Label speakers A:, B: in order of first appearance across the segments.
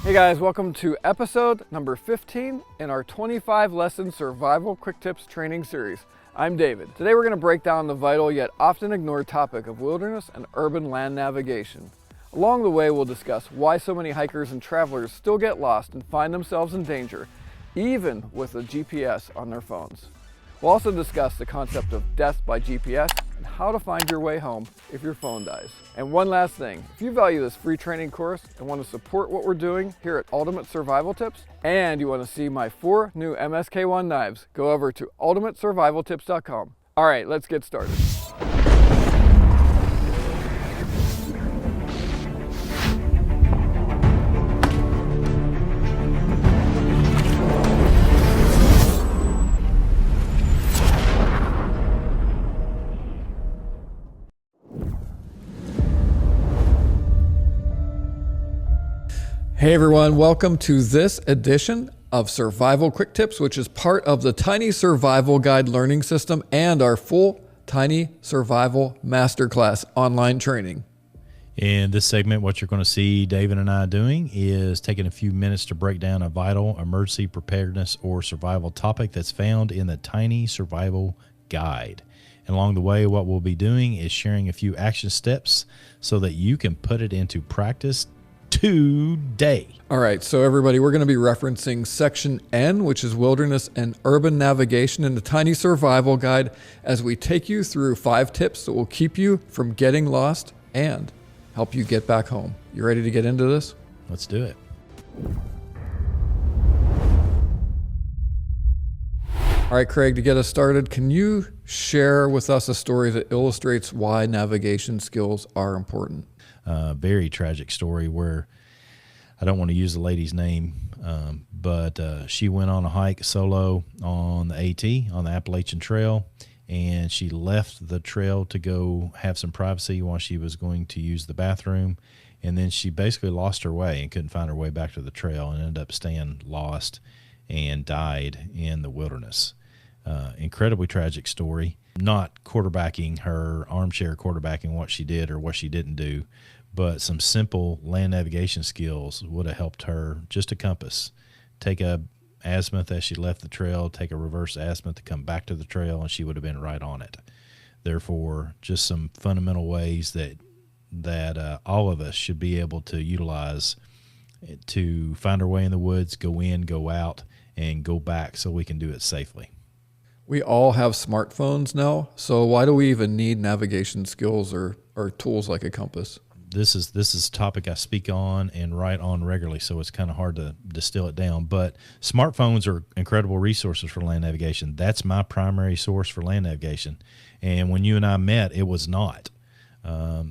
A: Hey guys, welcome to episode number 15 in our 25 lesson survival quick tips training series. I'm David. Today we're going to break down the vital yet often ignored topic of wilderness and urban land navigation. Along the way we'll discuss why so many hikers and travelers still get lost and find themselves in danger, even with a GPS on their phones. We'll also discuss the concept of death by GPS and how to find your way home if your phone dies. And one last thing, if you value this free training course and want to support what we're doing here at Ultimate Survival Tips, and you want to see my 4 new MSK1 knives, go over to ultimatesurvivaltips.com. All right, let's get started. Hey everyone, welcome to this edition of Survival Quick Tips, which is part of the Tiny Survival Guide learning system and our full Tiny Survival Masterclass online training.
B: In this segment, what you're going to see David and I doing is taking a few minutes to break down a vital emergency preparedness or survival topic that's found in the Tiny Survival Guide. And along the way, what we'll be doing is sharing a few action steps so that you can put it into practice today.
A: All right, so everybody, we're going to be referencing section N, which is wilderness and urban navigation in the Tiny Survival Guide, as we take you through 5 tips that will keep you from getting lost and help you get back home. You ready to get into this?
B: Let's do it.
A: All right, Craig, to get us started, can you share with us a story that illustrates why navigation skills are important?
B: Very tragic story where I don't want to use the lady's name, but she went on a hike solo on the AT, on the Appalachian Trail, and she left the trail to go have some privacy while she was going to use the bathroom. And then she basically lost her way and couldn't find her way back to the trail and ended up staying lost and died in the wilderness. Incredibly tragic story. Not quarterbacking her, armchair quarterbacking what she did or what she didn't do, but some simple land navigation skills would have helped her. Just a compass, take a azimuth as she left the trail, take a reverse azimuth to come back to the trail, and she would have been right on it. Therefore, just some fundamental ways that all of us should be able to utilize to find our way in the woods, go in, go out, and go back so we can do it safely.
A: We all have smartphones now, so why do we even need navigation skills or tools like a compass?
B: This is a topic I speak on and write on regularly, so it's kind of hard to distill it down. But smartphones are incredible resources for land navigation. That's my primary source for land navigation. And when you and I met, it was not.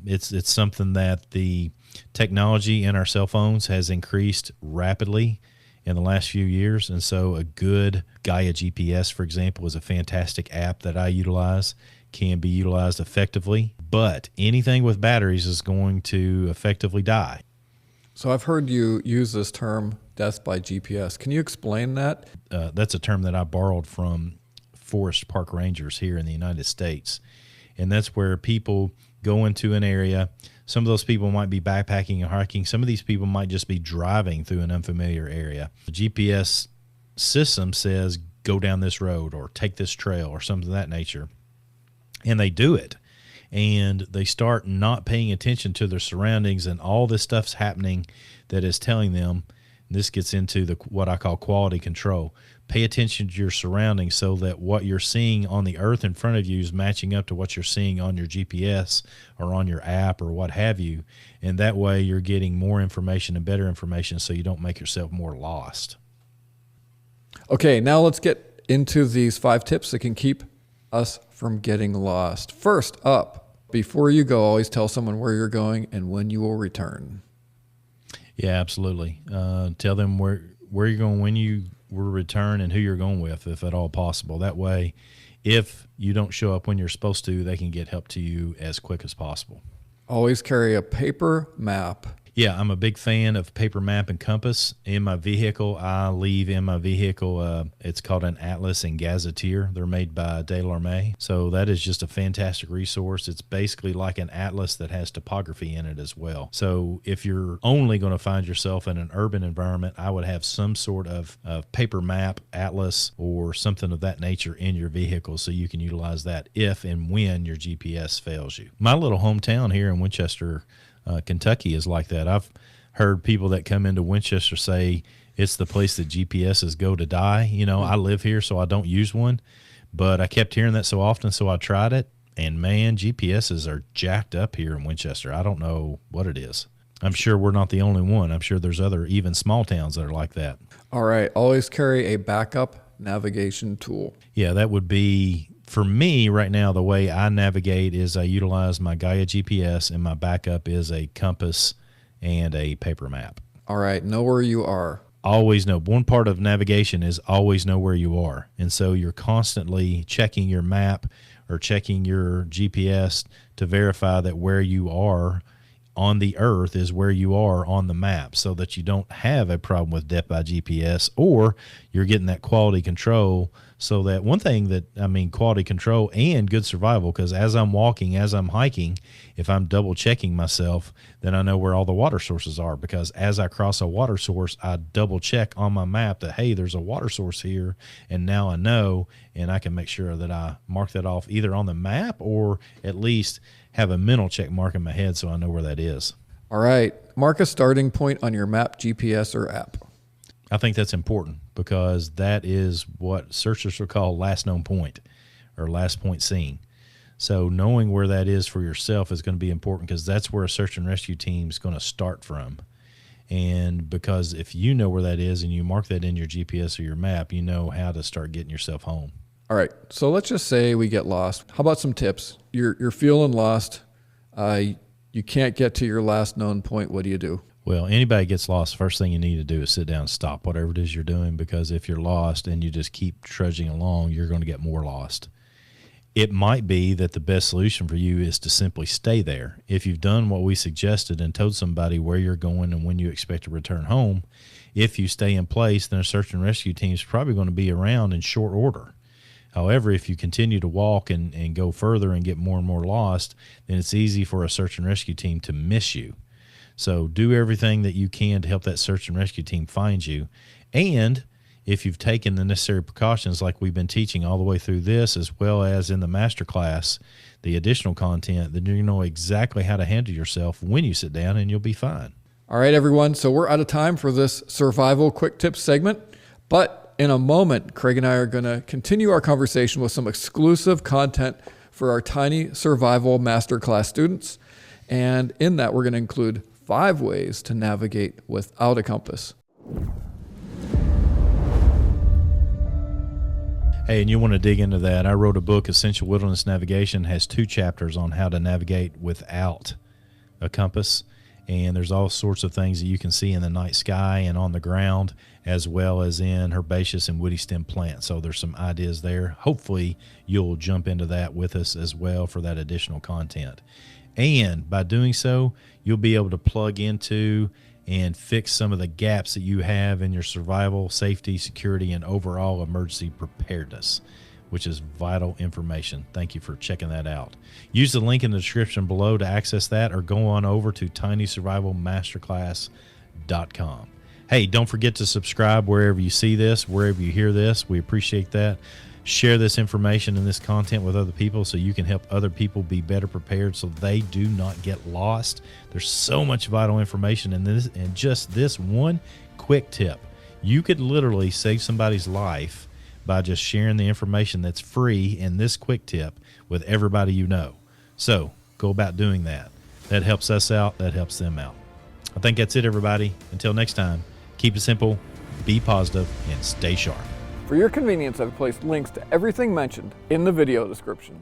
B: It's something that the technology in our cell phones has increased rapidly in the last few years. And so a good Gaia GPS, for example, is a fantastic app that I utilize, can be utilized effectively, but anything with batteries is going to effectively die.
A: So I've heard you use this term, death by GPS. Can you explain that?
B: That's a term that I borrowed from forest park rangers here in the United States. And that's where people go into an area. Some of those people might be backpacking and hiking. Some of these people might just be driving through an unfamiliar area. The GPS system says, go down this road or take this trail or something of that nature. And they do it. And they start not paying attention to their surroundings, and all this stuff's happening that is telling them, and this gets into what I call quality control. Pay attention to your surroundings so that what you're seeing on the earth in front of you is matching up to what you're seeing on your GPS or on your app or what have you. And that way you're getting more information and better information so you don't make yourself more lost.
A: Okay, now let's get into these 5 tips that can keep us from getting lost. First up, before you go, always tell someone where you're going and when you will return.
B: Yeah, absolutely. Tell them where you're going, when you will return, and who you're going with, if at all possible. That way, if you don't show up when you're supposed to, they can get help to you as quick as possible.
A: Always carry a paper map.
B: Yeah, I'm a big fan of paper map and compass. In my vehicle, I leave in my vehicle, it's called an Atlas and Gazetteer. They're made by Delorme. So that is just a fantastic resource. It's basically like an atlas that has topography in it as well. So if you're only going to find yourself in an urban environment, I would have some sort of paper map, atlas, or something of that nature in your vehicle so you can utilize that if and when your GPS fails you. My little hometown here in Winchester, Kentucky is like that. I've heard people that come into Winchester say it's the place that GPSs go to die. You know, I live here, so I don't use one, but I kept hearing that so often, so I tried it, and man, GPSs are jacked up here in Winchester. I don't know what it is. I'm sure we're not the only one. I'm sure there's other, even small towns that are like that.
A: All right, always carry a backup navigation tool.
B: Yeah, that would be, for me right now, the way I navigate is I utilize my Gaia GPS, and my backup is a compass and a paper map.
A: All right, know where you are.
B: Always know. One part of navigation is always know where you are. And so you're constantly checking your map or checking your GPS to verify that where you are on the earth is where you are on the map, so that you don't have a problem with depth by GPS, or you're getting that quality control. So that one thing that, I mean, quality control and good survival, because as I'm walking, as I'm hiking, if I'm double checking myself, then I know where all the water sources are, because as I cross a water source, I double check on my map that, hey, there's a water source here, and now I know, and I can make sure that I mark that off either on the map or at least have a mental check mark in my head so I know where that is.
A: All right, mark a starting point on your map, GPS, or app.
B: I think that's important, because that is what searchers will call last known point, or last point seen. So knowing where that is for yourself is going to be important, because that's where a search and rescue team is going to start from. And because if you know where that is and you mark that in your GPS or your map, you know how to start getting yourself home.
A: All right, so let's just say we get lost. How about some tips? You're feeling lost. You can't get to your last known point. What do you do?
B: Well, anybody gets lost, first thing you need to do is sit down and stop whatever it is you're doing, because if you're lost and you just keep trudging along, you're going to get more lost. It might be that the best solution for you is to simply stay there. If you've done what we suggested and told somebody where you're going and when you expect to return home, if you stay in place, then a search and rescue team is probably going to be around in short order. However, if you continue to walk and go further and get more and more lost, then it's easy for a search and rescue team to miss you. So do everything that you can to help that search and rescue team find you. And if you've taken the necessary precautions like we've been teaching all the way through this, as well as in the masterclass, the additional content, then you know exactly how to handle yourself when you sit down, and you'll be fine.
A: All right, everyone. So we're out of time for this survival quick tips segment, but in a moment, Craig and I are going to continue our conversation with some exclusive content for our Tiny Survival Masterclass students. And in that, we're going to include 5 ways to navigate without a compass.
B: Hey, and you want to dig into that? I wrote a book, Essential Wilderness Navigation, has 2 chapters on how to navigate without a compass. And there's all sorts of things that you can see in the night sky and on the ground, as well as in herbaceous and woody stem plants. So there's some ideas there. Hopefully you'll jump into that with us as well for that additional content. And by doing so, you'll be able to plug into and fix some of the gaps that you have in your survival, safety, security, and overall emergency preparedness, which is vital information. Thank you for checking that out. Use the link in the description below to access that, or go on over to tinysurvivalmasterclass.com. Hey, don't forget to subscribe wherever you see this, wherever you hear this. We appreciate that. Share this information and this content with other people so you can help other people be better prepared so they do not get lost. There's so much vital information in this, and just this one quick tip. You could literally save somebody's life by just sharing the information that's free in this quick tip with everybody you know. So go about doing that. That helps us out. That helps them out. I think that's it, everybody. Until next time, keep it simple, be positive, and stay sharp.
A: For your convenience, I've placed links to everything mentioned in the video description.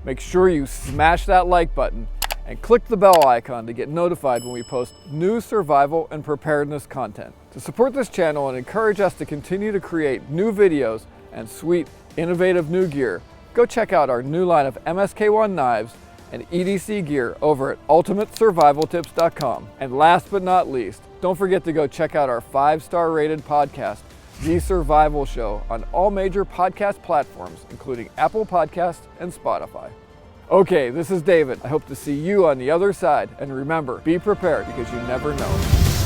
A: Make sure you smash that like button and click the bell icon to get notified when we post new survival and preparedness content. To support this channel and encourage us to continue to create new videos and sweet, innovative new gear, go check out our new line of MSK1 knives, and EDC gear over at ultimatesurvivaltips.com. And last but not least, don't forget to go check out our 5-star rated podcast, The Survival Show, on all major podcast platforms, including Apple Podcasts and Spotify. Okay, this is David. I hope to see you on the other side. And remember, be prepared because you never know.